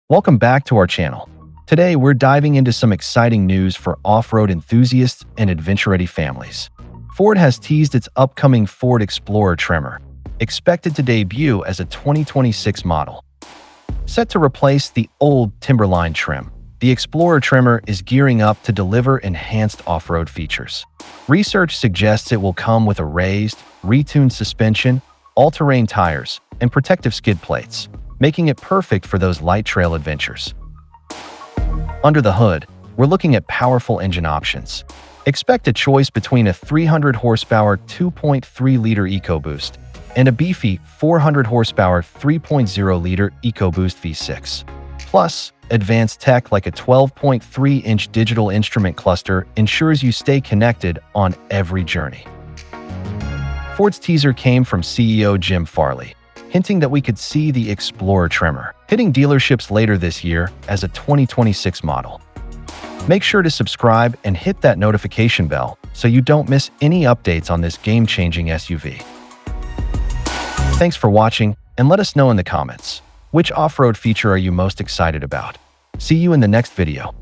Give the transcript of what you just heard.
Welcome back to our channel. Today, we're diving into some exciting news for off-road enthusiasts and adventure-ready families. Ford has teased its upcoming Ford Explorer Tremor, expected to debut as a 2026 model. Set to replace the old Timberline trim, the Explorer Tremor is gearing up to deliver enhanced off-road features. Research suggests it will come with a raised, retuned suspension, all-terrain tires, and protective skid plates, making it perfect for those light trail adventures. Under the hood, we're looking at powerful engine options. Expect a choice between a 300 horsepower 2.3-liter EcoBoost and a beefy 400 horsepower 3.0-liter EcoBoost V6. Plus, advanced tech like a 12.3-inch digital instrument cluster ensures you stay connected on every journey. Ford's teaser came from CEO Jim Farley, hinting that we could see the Explorer Tremor hitting dealerships later this year as a 2026 model. Make sure to subscribe and hit that notification bell so you don't miss any updates on this game-changing SUV. Thanks for watching, and let us know in the comments, which off-road feature are you most excited about? See you in the next video.